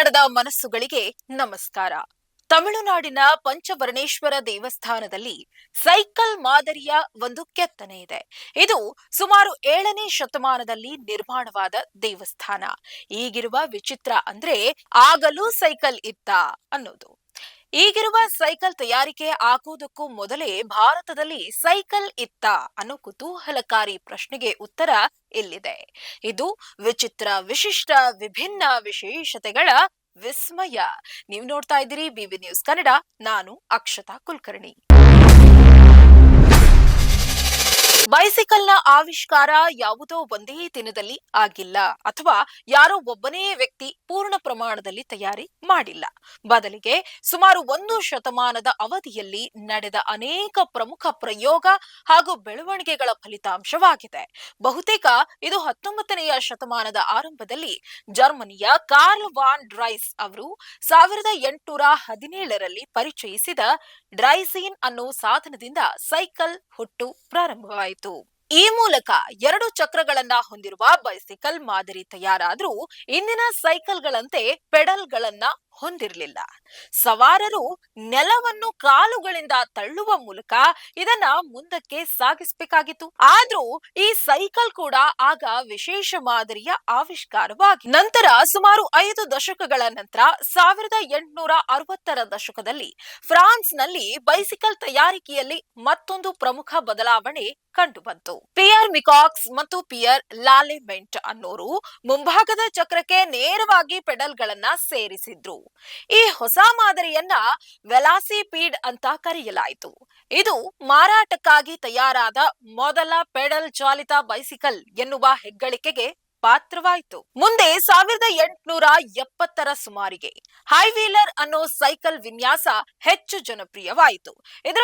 ಕನ್ನಡದ ಮನಸ್ಸುಗಳಿಗೆ ನಮಸ್ಕಾರ. ತಮಿಳುನಾಡಿನ ಪಂಚವರ್ಣೇಶ್ವರ ದೇವಸ್ಥಾನದಲ್ಲಿ ಸೈಕಲ್ ಮಾದರಿಯ ಒಂದು ಕೆತ್ತನೆ ಇದೆ. ಇದು ಸುಮಾರು 7ನೇ ಶತಮಾನದಲ್ಲಿ ನಿರ್ಮಾಣವಾದ ದೇವಸ್ಥಾನ. ಈಗಿರುವ ವಿಚಿತ್ರ ಅಂದ್ರೆ ಆಗಲೂ ಸೈಕಲ್ ಇತ್ತ ಅನ್ನೋದು. ಈಗಿರುವ ಸೈಕಲ್ ತಯಾರಿಕೆ ಆಗುವುದಕ್ಕೂ ಮೊದಲೇ ಭಾರತದಲ್ಲಿ ಸೈಕಲ್ ಇತ್ತ ಅನ್ನೋ ಕುತೂಹಲಕಾರಿ ಪ್ರಶ್ನೆಗೆ ಉತ್ತರ ಇಲ್ಲಿದೆ. ಇದು ವಿಚಿತ್ರ, ವಿಶಿಷ್ಟ, ವಿಭಿನ್ನ ವಿಶೇಷತೆಗಳ ವಿಸ್ಮಯ. ನೀವು ನೋಡ್ತಾ ಇದ್ದೀರಿ ಬಿಬಿ ನ್ಯೂಸ್ ಕನ್ನಡ. ನಾನು ಅಕ್ಷತಾ ಕುಲಕರ್ಣಿ. ಬೈಸಿಕಲ್ನ ಆವಿಷ್ಕಾರ ಯಾವುದೋ ಒಂದೇ ದಿನದಲ್ಲಿ ಆಗಿಲ್ಲ, ಅಥವಾ ಯಾರೋ ಒಬ್ಬನೇ ವ್ಯಕ್ತಿ ಪೂರ್ಣ ಪ್ರಮಾಣದಲ್ಲಿ ತಯಾರಿ ಮಾಡಿಲ್ಲ. ಬದಲಿಗೆ ಸುಮಾರು 1 ಶತಮಾನದ ಅವಧಿಯಲ್ಲಿ ನಡೆದ ಅನೇಕ ಪ್ರಮುಖ ಪ್ರಯೋಗ ಹಾಗೂ ಬೆಳವಣಿಗೆಗಳ ಫಲಿತಾಂಶವಾಗಿದೆ. ಬಹುತೇಕ ಇದು 19ನೇ ಶತಮಾನದ ಆರಂಭದಲ್ಲಿ ಜರ್ಮನಿಯ ಕಾರ್ಲ್ ವಾನ್ ಡ್ರೈಸ್ ಅವರು 1817ರಲ್ಲಿ ಪರಿಚಯಿಸಿದ ಡ್ರೈಸೀನ್ ಅನ್ನೋ ಸಾಧನದಿಂದ ಸೈಕಲ್ ಹುಟ್ಟು ಪ್ರಾರಂಭವಾಯಿತು. ಈ ಮೂಲಕ 2 ಚಕ್ರಗಳನ್ನ ಹೊಂದಿರುವ ಬೈಸಿಕಲ್ ಮಾದರಿ ತಯಾರಾದ್ರೂ ಇಂದಿನ ಸೈಕಲ್ಗಳಂತೆ ಪೆಡಲ್ಗಳನ್ನ ಹೊಂದಿರಲಿಲ್ಲ. ಸವಾರರು ನೆಲವನ್ನು ಕಾಲುಗಳಿಂದ ತಳ್ಳುವ ಮೂಲಕ ಇದನ್ನ ಮುಂದಕ್ಕೆ ಸಾಗಿಸಬೇಕಾಗಿತ್ತು. ಆದ್ರೂ ಈ ಸೈಕಲ್ ಕೂಡ ಆಗ ವಿಶೇಷ ಮಾದರಿಯ ಆವಿಷ್ಕಾರವಾಗಿ ನಂತರ ಸುಮಾರು 5 ದಶಕಗಳ ನಂತರ 1860ರ ದಶಕದಲ್ಲಿ ಫ್ರಾನ್ಸ್ನಲ್ಲಿ ಬೈಸಿಕಲ್ ತಯಾರಿಕೆಯಲ್ಲಿ ಮತ್ತೊಂದು ಪ್ರಮುಖ ಬದಲಾವಣೆ ಕಂಡುಬಂತು. ಪಿಯರ್ ಮಿಕಾಕ್ಸ್ ಮತ್ತು ಪಿಯರ್ ಲಾಲೆಮೆಂಟ್ ಅನ್ನೋರು ಮುಂಭಾಗದ ಚಕ್ರಕ್ಕೆ ನೇರವಾಗಿ ಪೆಡಲ್ಗಳನ್ನ ಸೇರಿಸಿದ್ರು. ಈ ಹೊಸ ಮಾದರಿಯನ್ನ ವೆಲಾಸಿಪೀಡ್ ಅಂತ ಕರೆಯಲಾಯಿತು. ಇದು ಮಾರಾಟಕ್ಕಾಗಿ ತಯಾರಾದ ಮೊದಲ ಪೆಡಲ್ ಚಾಲಿತ ಬೈಸಿಕಲ್ ಎನ್ನುವ ಹೆಗ್ಗಳಿಕೆಗೆ ಪಾತ್ರವಾಯಿತು. ಮುಂದೆ 1870ರ ಸುಮಾರಿಗೆ ಹೈವೀಲರ್ ಅನ್ನೋ ಸೈಕಲ್ ವಿನ್ಯಾಸ ಹೆಚ್ಚು ಜನಪ್ರಿಯವಾಯಿತು. ಇದರ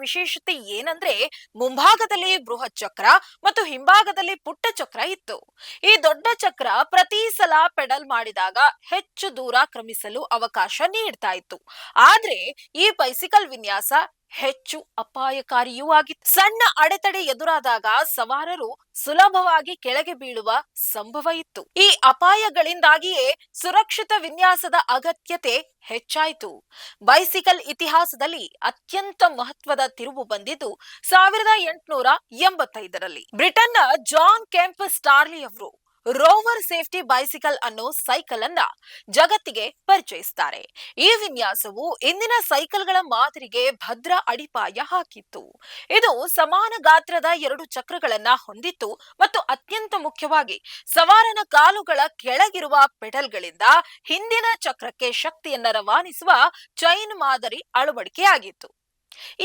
ವಿಶೇಷತೆ ಏನಂದ್ರೆ ಮುಂಭಾಗದಲ್ಲಿ ಬೃಹತ್ ಚಕ್ರ ಮತ್ತು ಹಿಂಭಾಗದಲ್ಲಿ ಪುಟ್ಟ ಚಕ್ರ ಇತ್ತು. ಈ ದೊಡ್ಡ ಚಕ್ರ ಪ್ರತಿ ಸಲ ಪೆಡಲ್ ಮಾಡಿದಾಗ ಹೆಚ್ಚು ದೂರ ಕ್ರಮಿಸಲು ಅವಕಾಶ ನೀಡ್ತಾ ಇತ್ತು. ಆದ್ರೆ ಈ ಬೈಸಿಕಲ್ ವಿನ್ಯಾಸ ಹೆಚ್ಚು ಅಪಾಯಕಾರಿಯೂ ಆಗಿತ್ತು. ಸಣ್ಣ ಅಡೆತಡೆ ಎದುರಾದಾಗ ಸವಾರರು ಸುಲಭವಾಗಿ ಕೆಳಗೆ ಬೀಳುವ ಸಂಭವ ಇತ್ತು. ಈ ಅಪಾಯಗಳಿಂದಾಗಿಯೇ ಸುರಕ್ಷಿತ ವಿನ್ಯಾಸದ ಅಗತ್ಯತೆ ಹೆಚ್ಚಾಯಿತು. ಬೈಸಿಕಲ್ ಇತಿಹಾಸದಲ್ಲಿ ಅತ್ಯಂತ ಮಹತ್ವದ ತಿರುವು ಬಂದಿದ್ದು 1885ರಲ್ಲಿ ಬ್ರಿಟನ್ನ ಜಾನ್ ಕೆಂಪ್ ಸ್ಟಾರ್ಲಿ ಅವರು ರೋವರ್ ಸೇಫ್ಟಿ ಬೈಸಿಕಲ್ ಅನ್ನೋ ಸೈಕಲ್ ಅನ್ನ ಜಗತ್ತಿಗೆ ಪರಿಚಯಿಸುತ್ತಾರೆ. ಈ ವಿನ್ಯಾಸವು ಇಂದಿನ ಸೈಕಲ್ಗಳ ಮಾದರಿಗೆ ಭದ್ರ ಅಡಿಪಾಯ ಹಾಕಿತ್ತು. ಇದು ಸಮಾನ ಗಾತ್ರದ 2 ಚಕ್ರಗಳನ್ನ ಹೊಂದಿತ್ತು ಮತ್ತು ಅತ್ಯಂತ ಮುಖ್ಯವಾಗಿ ಸವಾರನ ಕಾಲುಗಳ ಕೆಳಗಿರುವ ಪೆಡಲ್ಗಳಿಂದ ಹಿಂದಿನ ಚಕ್ರಕ್ಕೆ ಶಕ್ತಿಯನ್ನ ರವಾನಿಸುವ ಚೈನ್ ಮಾದರಿ ಅಳವಡಿಕೆಯಾಗಿತ್ತು.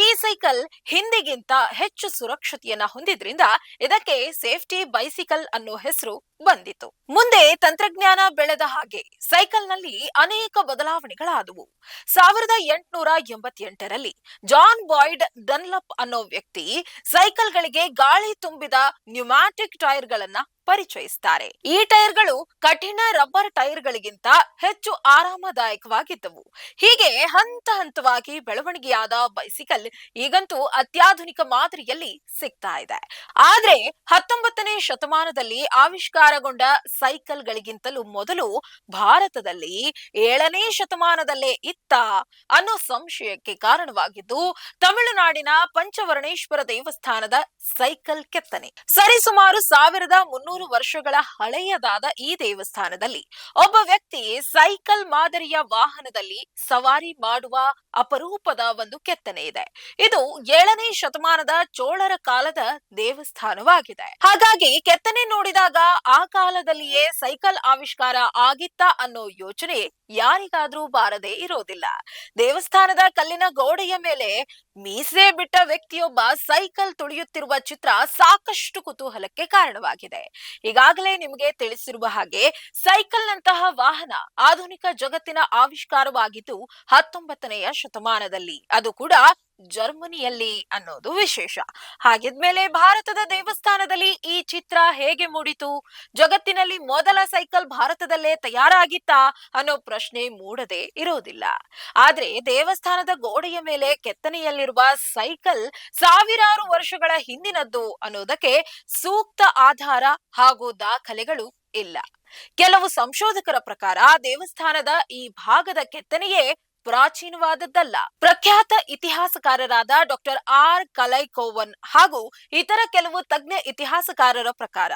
ಈ ಸೈಕಲ್ ಹಿಂದಿಗಿಂತ ಹೆಚ್ಚು ಸುರಕ್ಷತೆಯನ್ನ ಹೊಂದಿದ್ರಿಂದ ಇದಕ್ಕೆ ಸೇಫ್ಟಿ ಬೈಸಿಕಲ್ ಅನ್ನೋ ಹೆಸರು ಬಂದಿತು. ಮುಂದೆ ತಂತ್ರಜ್ಞಾನ ಬೆಳೆದ ಹಾಗೆ ಸೈಕಲ್ನಲ್ಲಿ ಅನೇಕ ಬದಲಾವಣೆಗಳಾದವು. 1888ರಲ್ಲಿ ಜಾನ್ ಬಾಯ್ಡ್ ಡನ್ಲಪ್ ಅನ್ನೋ ವ್ಯಕ್ತಿ ಸೈಕಲ್ಗಳಿಗೆ ಗಾಳಿ ತುಂಬಿದ ನ್ಯೂಮ್ಯಾಟಿಕ್ ಟೈರ್ಗಳನ್ನ ಪರಿಚಯಿಸುತ್ತಾರೆ. ಈ ಟೈರ್ಗಳು ಕಠಿಣ ರಬ್ಬರ್ ಟೈರ್ಗಳಿಗಿಂತ ಹೆಚ್ಚು ಆರಾಮದಾಯಕವಾಗಿದ್ದವು. ಹೀಗೆ ಹಂತ ಹಂತವಾಗಿ ಬೆಳವಣಿಗೆಯಾದ ಬೈಸಿಕಲ್ ಈಗಂತೂ ಅತ್ಯಾಧುನಿಕ ಮಾದರಿಯಲ್ಲಿ ಸಿಗ್ತಾ ಇದೆ. ಆದ್ರೆ 19ನೇ ಶತಮಾನದಲ್ಲಿ ಆವಿಷ್ಕಾರಗೊಂಡ ಸೈಕಲ್ಗಳಿಗಿಂತಲೂ ಮೊದಲು ಭಾರತದಲ್ಲಿ 7ನೇ ಶತಮಾನದಲ್ಲೇ ಇತ್ತ ಅನ್ನೋ ಸಂಶಯಕ್ಕೆ ಕಾರಣವಾಗಿದ್ದು ತಮಿಳುನಾಡಿನ ಪಂಚವರ್ಣೇಶ್ವರ ದೇವಸ್ಥಾನದ ಸೈಕಲ್ ಕೆತ್ತನೆ. ಸರಿಸುಮಾರು 1300 ವರ್ಷಗಳ ಹಳೆಯದಾದ ಈ ದೇವಸ್ಥಾನದಲ್ಲಿ ಒಬ್ಬ ವ್ಯಕ್ತಿ ಸೈಕಲ್ ಮಾದರಿಯ ವಾಹನದಲ್ಲಿ ಸವಾರಿ ಮಾಡುವ ಅಪರೂಪದ ಒಂದು ಕೆತ್ತನೆ ಇದೆ. ಇದು 7ನೇ ಶತಮಾನದ ಚೋಳರ ಕಾಲದ ದೇವಸ್ಥಾನವಾಗಿದೆ. ಹಾಗಾಗಿ ಕೆತ್ತನೆ ನೋಡಿದಾಗ ಆ ಕಾಲದಲ್ಲಿಯೇ ಸೈಕಲ್ ಆವಿಷ್ಕಾರ ಆಗಿತ್ತಾ ಅನ್ನೋ ಯೋಚನೆ ಯಾರಿಗಾದ್ರೂ ಬಾರದೇ ಇರೋದಿಲ್ಲ. ದೇವಸ್ಥಾನದ ಕಲ್ಲಿನ ಗೋಡೆಯ ಮೇಲೆ ಮೀಸೆ ಬಿಟ್ಟ ವ್ಯಕ್ತಿಯೊಬ್ಬ ಸೈಕಲ್ ತುಳಿಯುತ್ತಿರುವ ಚಿತ್ರ ಸಾಕಷ್ಟು ಕುತೂಹಲಕ್ಕೆ ಕಾರಣವಾಗಿದೆ. ಈಗಾಗಲೇ ನಿಮಗೆ ತಿಳಿಸಿರುವ ಹಾಗೆ ಸೈಕಲ್ನಂತಹ ವಾಹನ ಆಧುನಿಕ ಜಗತ್ತಿನ ಆವಿಷ್ಕಾರವಾಗಿದ್ದು 19ನೇ ಶತಮಾನದಲ್ಲಿ, ಅದು ಕೂಡ ಜರ್ಮನಿಯಲ್ಲಿ ಅನ್ನೋದು ವಿಶೇಷ. ಹಾಗಿದ್ಮೇಲೆ ಭಾರತದ ದೇವಸ್ಥಾನದಲ್ಲಿ ಈ ಚಿತ್ರ ಹೇಗೆ ಮೂಡಿತು? ಜಗತ್ತಿನಲ್ಲಿ ಮೊದಲ ಸೈಕಲ್ ಭಾರತದಲ್ಲೇ ತಯಾರಾಗಿತ್ತಾ ಅನ್ನೋ ಪ್ರಶ್ನೆ ಮೂಡದೆ ಇರೋದಿಲ್ಲ. ಆದ್ರೆ ದೇವಸ್ಥಾನದ ಗೋಡೆಯ ಮೇಲೆ ಕೆತ್ತನೆಯಲ್ಲಿರುವ ಸೈಕಲ್ ಸಾವಿರಾರು ವರ್ಷಗಳ ಹಿಂದಿನದ್ದು ಅನ್ನೋದಕ್ಕೆ ಸೂಕ್ತ ಆಧಾರ ಹಾಗೂ ದಾಖಲೆಗಳು ಇಲ್ಲ. ಕೆಲವು ಸಂಶೋಧಕರ ಪ್ರಕಾರ ದೇವಸ್ಥಾನದ ಈ ಭಾಗದ ಕೆತ್ತನೆಯೇ ಪ್ರಾಚೀನವಾದದ್ದಲ್ಲ. ಪ್ರಖ್ಯಾತ ಇತಿಹಾಸಕಾರರಾದ ಡಾಕ್ಟರ್ ಆರ್ ಕಲೈಕೋವನ್ ಹಾಗೂ ಇತರ ಕೆಲವು ತಜ್ಞ ಇತಿಹಾಸಕಾರರ ಪ್ರಕಾರ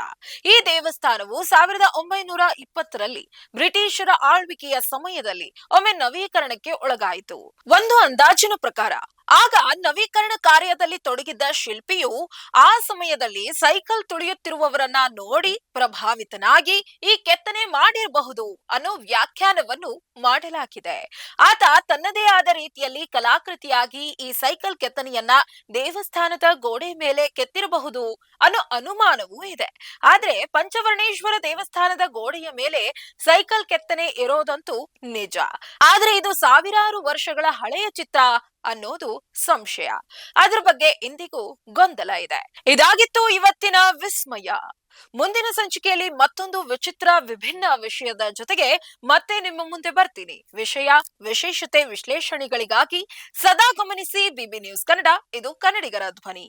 ಈ ದೇವಸ್ಥಾನವು 1920ರಲ್ಲಿ ಬ್ರಿಟಿಷರ ಆಳ್ವಿಕೆಯ ಸಮಯದಲ್ಲಿ ಒಮ್ಮೆ ನವೀಕರಣಕ್ಕೆ ಒಳಗಾಯಿತು. ಒಂದು ಅಂದಾಜಿನ ಪ್ರಕಾರ ಆಗ ನವೀಕರಣ ಕಾರ್ಯದಲ್ಲಿ ತೊಡಗಿದ್ದ ಶಿಲ್ಪಿಯು ಆ ಸಮಯದಲ್ಲಿ ಸೈಕಲ್ ತುಳಿಯುತ್ತಿರುವವರನ್ನ ನೋಡಿ ಪ್ರಭಾವಿತನಾಗಿ ಈ ಕೆತ್ತನೆ ಮಾಡಿರಬಹುದು ಅನ್ನೋ ವ್ಯಾಖ್ಯಾನವನ್ನು ಮಾಡಲಾಗಿದೆ. ಆತ ತನ್ನದೇ ಆದ ರೀತಿಯಲ್ಲಿ ಕಲಾಕೃತಿಯಾಗಿ ಈ ಸೈಕಲ್ ಕೆತ್ತನೆಯನ್ನ ದೇವಸ್ಥಾನದ ಗೋಡೆ ಮೇಲೆ ಕೆತ್ತಿರಬಹುದು ಅನ್ನೋ ಅನುಮಾನವೂ ಇದೆ. ಆದ್ರೆ ಪಂಚವರ್ಣೇಶ್ವರ ದೇವಸ್ಥಾನದ ಗೋಡೆಯ ಮೇಲೆ ಸೈಕಲ್ ಕೆತ್ತನೆ ಇರೋದಂತೂ ನಿಜ. ಆದ್ರೆ ಇದು ಸಾವಿರಾರು ವರ್ಷಗಳ ಹಳೆಯ ಚಿತ್ರ ಅನ್ನೋದು ಸಂಶಯ. ಅದ್ರ ಬಗ್ಗೆ ಇಂದಿಗೂ ಗೊಂದಲ ಇದೆ. ಇದಾಗಿತ್ತು ಇವತ್ತಿನ ವಿಸ್ಮಯ. ಮುಂದಿನ ಸಂಚಿಕೆಯಲ್ಲಿ ಮತ್ತೊಂದು ವಿಚಿತ್ರ ವಿಭಿನ್ನ ವಿಷಯದ ಜೊತೆಗೆ ಮತ್ತೆ ನಿಮ್ಮ ಮುಂದೆ ಬರ್ತೀನಿ. ವಿಷಯ, ವಿಶೇಷತೆ, ವಿಶ್ಲೇಷಣೆಗಳಿಗಾಗಿ ಸದಾ ಗಮನಿಸಿ ಬಿಬಿ ನ್ಯೂಸ್ ಕನ್ನಡ. ಇದು ಕನ್ನಡಿಗರ ಧ್ವನಿ.